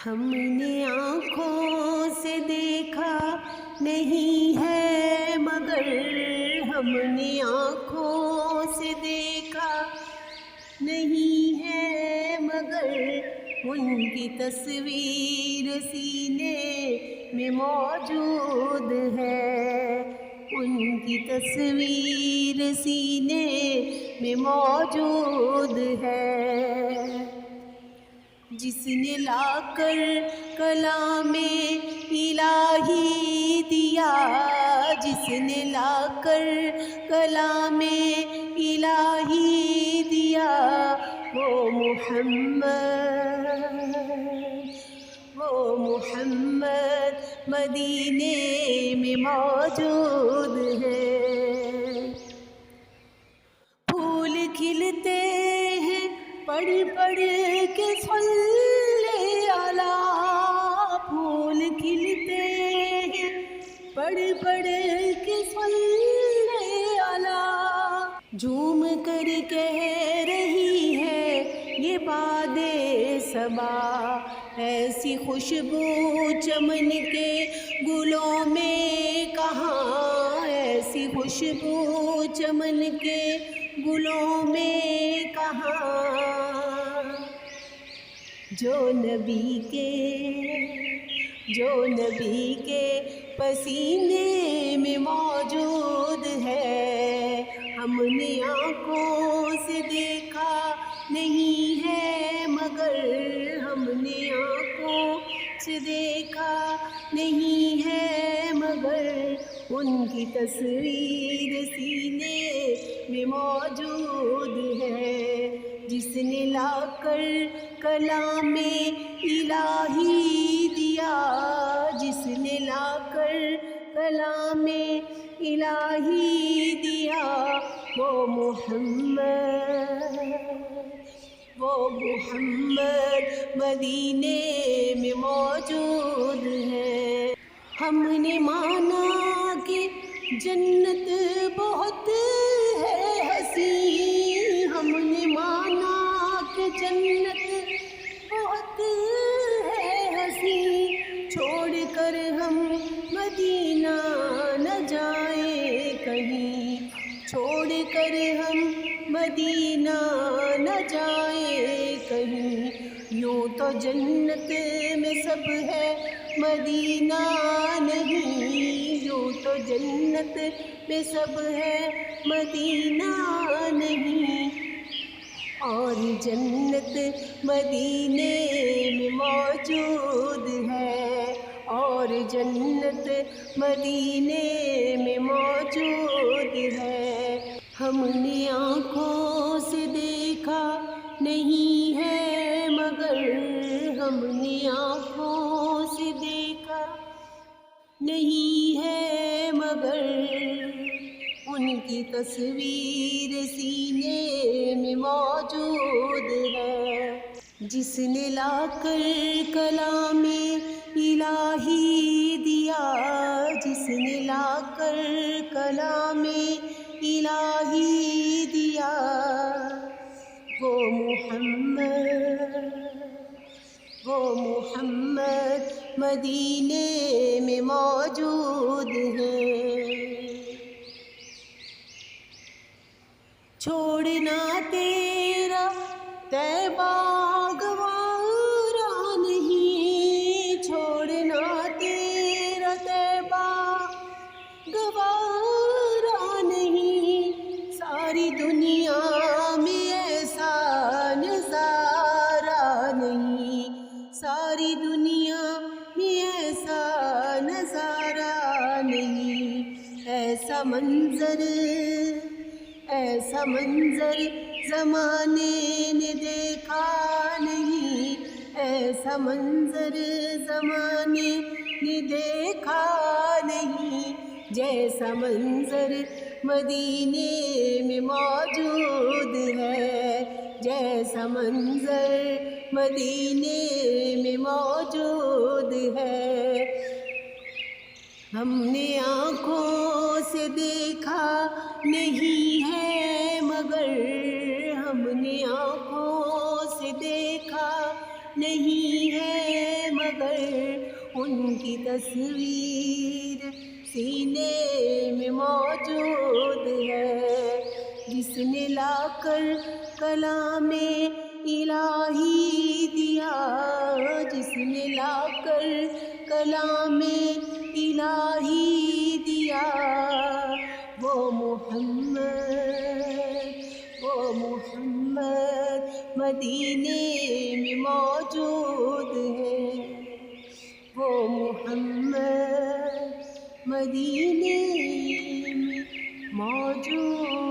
ہم نے آنکھوں سے دیکھا نہیں ہے مگر ہم نے آنکھوں سے دیکھا نہیں ہے مگر ان کی تصویر سینے میں موجود ہے، ان کی تصویر سینے میں موجود ہے۔ جس نے لا کر کلام الہی دیا، جس نے لا کر کلام الہی دیا، وہ محمد مدینے میں موجود ہے۔ پھول کھلتے ہیں پڑھ پڑھ کے صلی اللہ، پھول کھلتے ہیں پڑھ پڑھ کے صلی اللہ، جھوم کر کہہ رہی ہے یہ باد صبا، ایسی خوشبو چمن کے گلوں میں کہاں، ایسی خوشبو چمن کے گلوں میں کہاں، جو نبی کے پسینے میں موجود ہے۔ ہم نے آنکھوں سے دیکھا نہیں ہے مگر ہم نے آنکھوں سے دیکھا نہیں ہے مگر ان کی تصویر سینے میں موجود ہے۔ جس نے لا کر کلام الہی دیا، جس نے لا کر کلام الہی دیا، وہ محمد مدینے میں موجود ہے۔ ہم نے مانا کہ جنت بہت ہے حسین، ہم نے مانا کہ جنت بہت ہے حسین، چھوڑ کر ہم مدینہ نہ جائیں کہیں، چھوڑ کر ہم مدینہ نہ جائیں کہیں، یوں تو جنت میں سب ہے مدینہ نہیں، یوں تو جنت میں سب ہے مدینہ نہیں، اور جنت مدینے میں موجود ہے، اور جنت مدینے میں موجود ہے۔ ہم نے آنکھوں سے دیکھا نہیں ہے مگر ہم نے آنکھوں سے دیکھا نہیں ہے مگر ان کی تصویر سینے میں موجود ہے۔ جس نے لا کر کلام الہی دیا، جس نے لا کر کلام الہی دیا، وہ محمد مدینے میں موجود ہے۔ چھوڑنا تیرا طیبہ گوارا نہیں، چھوڑنا تیرا طیبہ گوارا نہیں، ساری دنیا میں ایسا نظارہ نہیں، ساری دنیا میں ایسا نظارہ نہیں، ایسا منظر زمانے نے دیکھا نہیں، ایسا منظر زمانے نے دیکھا نہیں، جیسا منظر مدینے میں موجود ہے، جیسا منظر مدینے میں موجود ہے۔ ہم نے آنکھوں سے دیکھا نہیں ہے مگر ہم نے آنکھوں سے دیکھا نہیں ہے ان کی تصویر سینے میں موجود ہے، جس نے لا کر کلام الہی دیا، جس نے لا کر کلام الہی دیا، وہ محمد مدینے میں موجود ہے، وہ محمد مدینے میں موجود